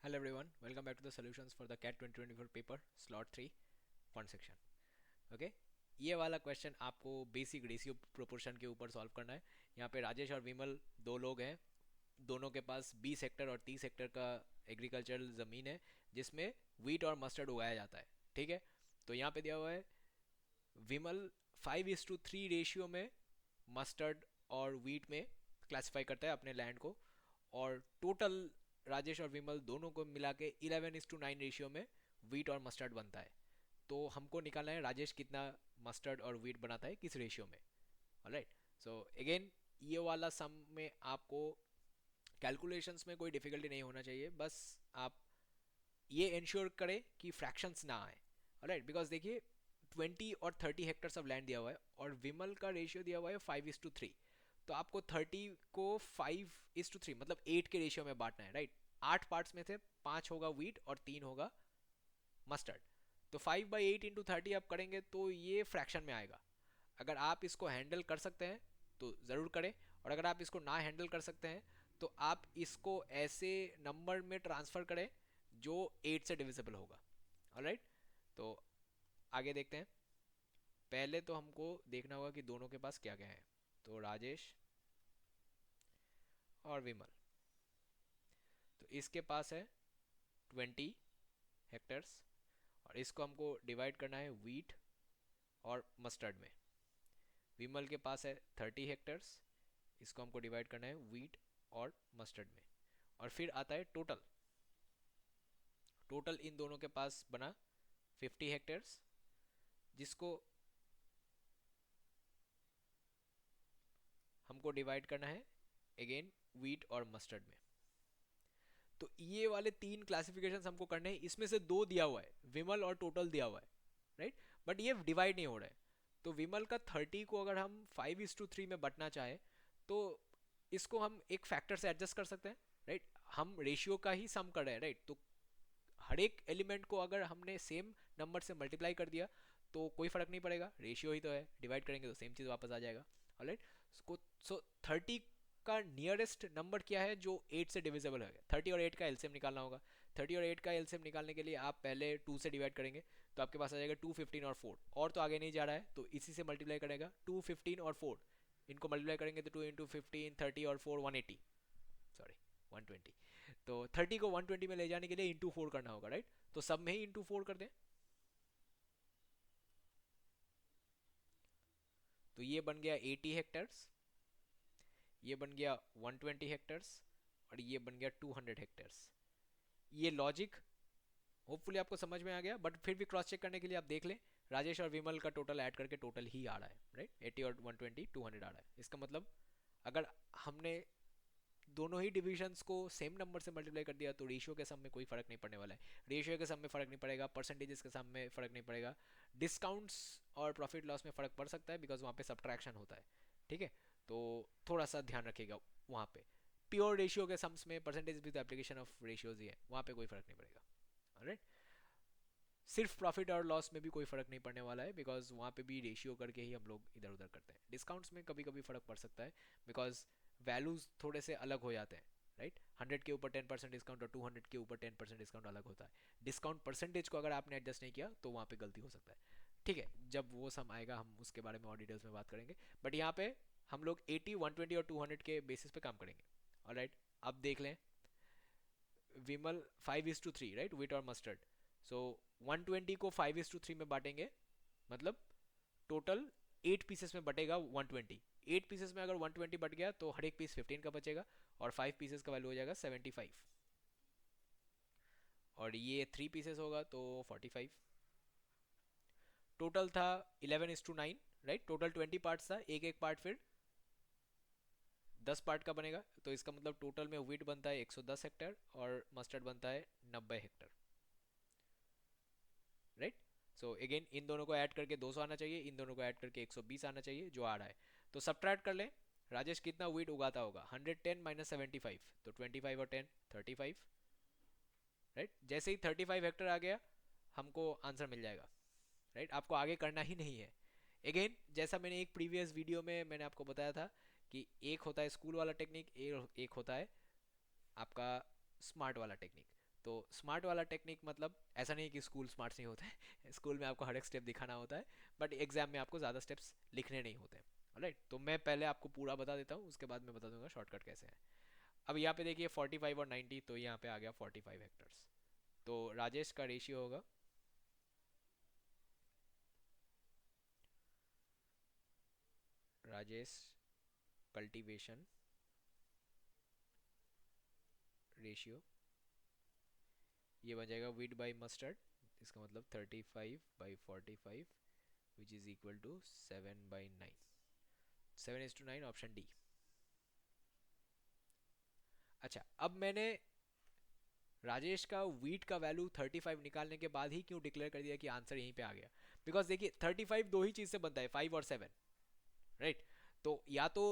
Hello everyone, welcome back to the solutions for the CAT 2024 paper slot 3 fund section. Okay ये वाला question आपको basic ratio proportion के ऊपर solve करना है। यहाँ पे राजेश और विमल दो लोग हैं, दोनों के पास 20 हेक्टर और 30 हेक्टर का एग्रीकल्चरल ज़मीन है जिसमें वीट और मस्टर्ड उगाया जाता है। ठीक है, तो यहाँ पे दिया हुआ है विमल 5:3 रेशियो में मस्टर्ड और वीट में क्लासिफाई करता है अपने लैंड को, और टोटल राजेश और विमल दोनों को मिला के 11:9 रेशियो में वीट और मस्टर्ड बनता है। तो हमको निकालना है राजेश कितना मस्टर्ड और वीट बनाता है किस रेशियो में। ऑलराइट, सो अगेन ये वाला सम में आपको कैलकुलेशंस में कोई डिफिकल्टी नहीं होना चाहिए, बस आप ये इंश्योर करें कि फ्रैक्शंस ना आए। ऑलराइट, बिकॉज देखिए 20 और 30 हेक्टर्स ऑफ लैंड दिया हुआ है और विमल का रेशियो दिया हुआ है 5:3। तो आपको 30 को 5:3 मतलब 8 के रेशियो में बांटना है। राइट, 8 पार्ट्स में से 5 होगा वीट और 3 होगा मस्टर्ड। तो 5/8 × 30 आप करेंगे तो ये फ्रैक्शन में आएगा। अगर आप इसको हैंडल कर सकते हैं तो ज़रूर करें, और अगर आप इसको ना हैंडल कर सकते हैं तो आप इसको ऐसे नंबर में ट्रांसफ़र करें जो 8 से डिविजिबल होगा। ऑलराइट, तो आगे देखते हैं। पहले तो हमको देखना होगा कि दोनों के पास क्या क्या है। तो राजेश और विमल, तो इसके पास है 20 हेक्टर्स, और इसको हमको डिवाइड करना है वीट और मस्टर्ड में। विमल के पास है 30 हेक्टर्स, इसको हमको डिवाइड करना है वीट और मस्टर्ड में। और फिर आता है टोटल। टोटल इन दोनों के पास बना 50 हेक्टर्स, जिसको हमको डिवाइड करना है अगेन वीट और मस्टर्ड में। तो ये वाले तीन क्लासिफिकेशन हमको करने हैं, इसमें से दो दिया हुआ है, विमल और टोटल दिया हुआ है। राइट, बट ये डिवाइड नहीं हो रहा है। तो विमल का 30 को अगर हम 5:3 में बटना चाहे तो इसको हम एक फैक्टर से एडजस्ट कर सकते हैं। राइट, हम रेशियो का ही सम कर रहे हैं। राइट, तो हर एक एलिमेंट को अगर हमने सेम नंबर से मल्टीप्लाई कर दिया तो कोई फर्क नहीं पड़ेगा, रेशियो ही तो है, डिवाइड करेंगे तो सेम चीज़ वापस आ जाएगा। ऑलराइट, सो 30 का नियरेस्ट नंबर क्या है जो 8 से डिविजिबल है। 30 और 8 का एलसीएम निकालना होगा। 30 और 8 का एलसीएम निकालने के लिए आप पहले 2 से डिवाइड करेंगे तो आपके पास आ जाएगा 2, 15 और 4, और तो आगे नहीं जा रहा है तो इसी से मल्टीप्लाई करेगा। 2, 15 और 4 इनको मल्टीप्लाई करेंगे तो 2 × 15, 30 और 4 180, सॉरी 120। तो 30 को 120 में ले जाने के लिए इंटू 4 करना होगा। राइट, तो सब में ही इंटू 4 कर दें तो ये बन गया 80 हेक्टर्स, ये बन गया 120 हेक्टर्स, और ये बन गया 200 हेक्टर्स। ये लॉजिक होपफुली आपको समझ में आ गया, बट फिर भी क्रॉस चेक करने के लिए आप देख लें राजेश और विमल का टोटल ऐड करके टोटल ही आ रहा है। राइट, 80 और 120 200 आ रहा है। इसका मतलब अगर हमने दोनों ही डिविजन्स को सेम नंबर से मल्टीप्लाई कर दिया तो रेशियो के सम में कोई फर्क नहीं पड़ने वाला है। रेशियो के सम में फर्क नहीं पड़ेगा, परसेंटेजेस के सम में फर्क नहीं पड़ेगा, डिस्काउंट्स और प्रॉफिट लॉस में फर्क पड़ सकता है बिकॉज वहाँ पे सब्ट्रैक्शन होता है। ठीक है, तो थोड़ा सा ध्यान रखिएगा वहाँ पे। प्योर रेशियो के सम्स में परसेंटेज भी तो एप्लीकेशन ऑफ रेशियोज ही है, वहाँ पे कोई फर्क नहीं पड़ेगा। ऑलराइट, सिर्फ प्रॉफिट और लॉस में भी कोई फर्क नहीं पड़ने वाला है बिकॉज वहाँ पे भी रेशियो करके ही हम लोग इधर उधर करते हैं। डिस्काउंट्स में कभी कभी फर्क पड़ सकता है बिकॉज वैल्यूज थोड़े से अलग हो जाते हैं। राइट, 100 के ऊपर 10% डिस्काउंट और 200 के ऊपर 10% डिस्काउंट अलग होता है। डिस्काउंट परसेंटेज को अगर आपने एडजस्ट नहीं किया तो वहाँ पे गलती हो सकता है। ठीक है, जब वो सम आएगा हम उसके बारे में और डिटेल्स में बात करेंगे, बट यहाँ पे हम लोग 80, 120 और 200 के बेसिस पे काम करेंगे। ऑलराइट, अब देख लें विमल 5:3, राइट, विट और मस्टर्ड। सो 120 को 5:3 में बांटेंगे, मतलब टोटल 8 पीसेस में बटेगा 120। 8 पीसेस में अगर 120 बट गया तो हर एक पीस 15 का बचेगा, और 5 पीसेस का वैल्यू हो जाएगा 75, और ये 3 पीसेस होगा तो 45। टोटल था 11:9। राइट, टोटल 20 पार्ट्स था, एक एक पार्ट फिर 10 पार्ट का बनेगा। तो इसका मतलब टोटल में वीट बनता है 110 हेक्टर और मस्टर्ड बनता है 90 Hector. Right, so again in दोनों को ऐड करके 200 आना चाहिए, इन दोनों को ऐड करके 120 आना चाहिए जो आ रहा है। तो सब्ट्रैक्ट कर लें राजेश कितना वीट उगाता होगा। 110 माइनस 75 तो 25 और 10 35। राइट, जैसे ही 35 हेक्टर आ गया हमको आंसर मिल जाएगा। राइट, आपको आगे करना ही नहीं है। अगेन जैसा मैंने एक प्रीवियस वीडियो में मैंने आपको बताया था कि एक होता है स्कूल वाला टेक्निक, एक होता है आपका स्मार्ट वाला टेक्निक। तो स्मार्ट वाला टेक्निक मतलब ऐसा नहीं कि स्कूल स्मार्ट नहीं होता है स्कूल में आपको हर एक स्टेप दिखाना होता है, बट एग्जाम में आपको ज़्यादा स्टेप्स लिखने नहीं होते। राइट, तो मैं पहले आपको पूरा बता देता हूँ, उसके बाद मैं बता दूंगा शॉर्टकट कैसे है। अब यहाँ पे देखिए 45 और 90, तो यहाँ पे आ गया 45 हेक्टर्स। तो राजेश का रेशियो होगा, राजेश कल्टीवेशन रेशियो, ये बन जाएगा वीट बाई मस्टर्ड, इसका मतलब 35/45 which is equal to 7/9, 7:9, option D. अच्छा, अब मैंने राजेश का वीट का वैल्यू 35 निकालने के बाद ही क्यों डिक्लेयर कर दिया कि आंसर यहीं पे आ गया? बिकॉज देखिए 35 दो ही चीज से बनता है, 5 और 7। राइट, तो या तो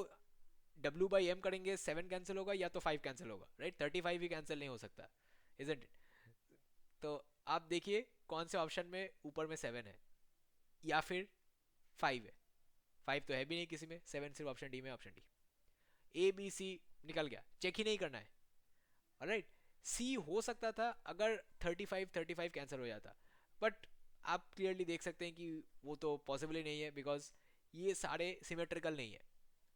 W बाई एम करेंगे 7 कैंसिल होगा, या तो 5 कैंसिल होगा। राइट, 35 ही कैंसिल नहीं हो सकता, इजंट इट? तो आप देखिए कौन से ऑप्शन में ऊपर में 7 है या फिर 5 है। 5 तो है भी नहीं किसी में, 7 सिर्फ ऑप्शन डी में, ऑप्शन डी। ABC निकल गया, चेक ही नहीं करना है। राइट, सी हो सकता था अगर 35 कैंसिल हो जाता, बट आप क्लियरली देख सकते हैं कि वो तो पॉसिबल ही नहीं है, बिकॉज ये सारे सिमेट्रिकल नहीं है।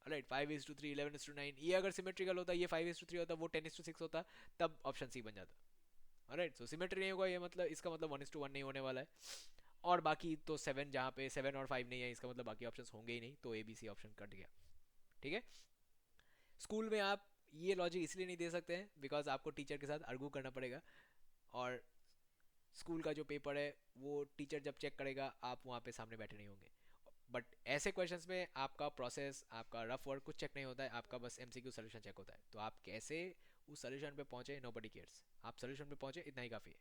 राइट, 5:3, 11:9, ये अगर सिमेट्रिकल होता, ये 5:3 होता, वो 10:6 होता, तब ऑप्शन सी बन जाता। राइट, सो सिमेट्री नहीं होगा, ये मतलब इसका मतलब 1:1 नहीं होने वाला है। और बाकी तो 7, जहाँ पे 7 और 5 नहीं है, इसका मतलब बाकी ऑप्शन होंगे ही नहीं, तो ABC ऑप्शन कट गया। ठीक है, स्कूल में आप ये लॉजिक इसलिए नहीं दे सकते हैं बिकॉज आपको टीचर के साथ आर्गू करना पड़ेगा, और स्कूल का जो पेपर है वो टीचर जब चेक करेगा आप वहाँ पे सामने बैठे नहीं होंगे। बट ऐसे क्वेश्चंस में आपका प्रोसेस, आपका रफ वर्क कुछ चेक नहीं होता है, आपका बस MCQ सोल्यूशन चेक होता है। तो आप कैसे उस सोल्यूशन पे पहुंचे, नो बडी केयर्स, आप सोल्यूशन पे पहुंचे इतना ही काफ़ी है।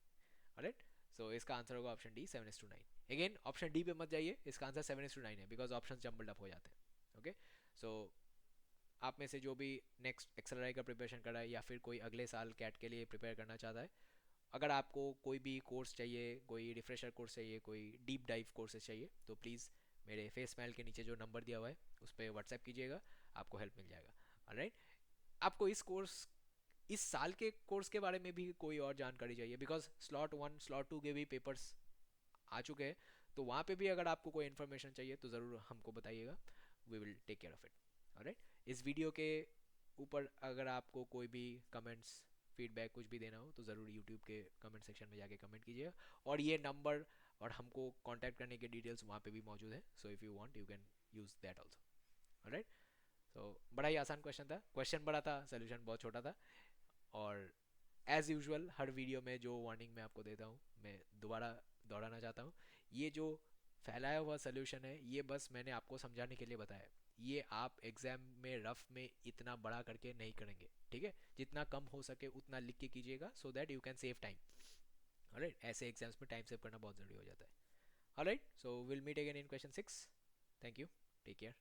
राइट, सो इसका आंसर होगा option D, 7:9। Again option D पे मत जाइए, इसका आंसर 7:9 है, बिकॉज ऑप्शन जम्बल्ड अप हो जाते हैं। ओके, सो आप में से जो भी नेक्स्ट एक्सएलआई का प्रिपरेशन कर रहा है, या फिर कोई अगले साल कैट के लिए प्रिपेयर करना चाहता है, अगर आपको कोई भी कोर्स चाहिए, कोई रिफ्रेशर कोर्स चाहिए, कोई डीप डाइव कोर्सेज चाहिए, तो प्लीज़ मेरे फेस मेल के नीचे जो नंबर दिया हुआ है उस पर व्हाट्सएप कीजिएगा, आपको हेल्प मिल जाएगा। ऑलराइट, आपको इस कोर्स, इस साल के कोर्स के बारे में भी कोई और जानकारी चाहिए, बिकॉज स्लॉट 1 स्लॉट 2 के भी पेपर्स आ चुके हैं, तो वहाँ पे भी अगर आपको कोई इन्फॉर्मेशन चाहिए तो ज़रूर हमको बताइएगा, we will take care of it. Alright, इस वीडियो के ऊपर अगर आपको कोई भी कमेंट्स, फीडबैक कुछ भी देना हो तो ज़रूर यूट्यूब के कमेंट सेक्शन में जाके कमेंट कीजिएगा, और ये नंबर और हमको कांटेक्ट करने के डिटेल्स वहाँ पे भी मौजूद है, so if you want you can use that also. Alright, so बड़ा ही आसान क्वेश्चन था, क्वेश्चन बड़ा था, सोल्यूशन बहुत छोटा था। और एज़ यूजुअल हर वीडियो में जो वार्निंग मैं आपको देता हूँ, मैं दोबारा दोहराना चाहता हूँ, ये जो फैलाया हुआ सोल्यूशन है ये बस मैंने आपको समझाने के लिए बताया है, ये आप एग्जाम में रफ में इतना बड़ा करके नहीं करेंगे। ठीक है, जितना कम हो सके उतना लिख के कीजिएगा, so that you can save time. Alright, ऐसे एग्जाम्स में टाइम सेव करना बहुत ज़रूरी हो जाता है। Alright, so will meet again in question 6। Thank you, take care.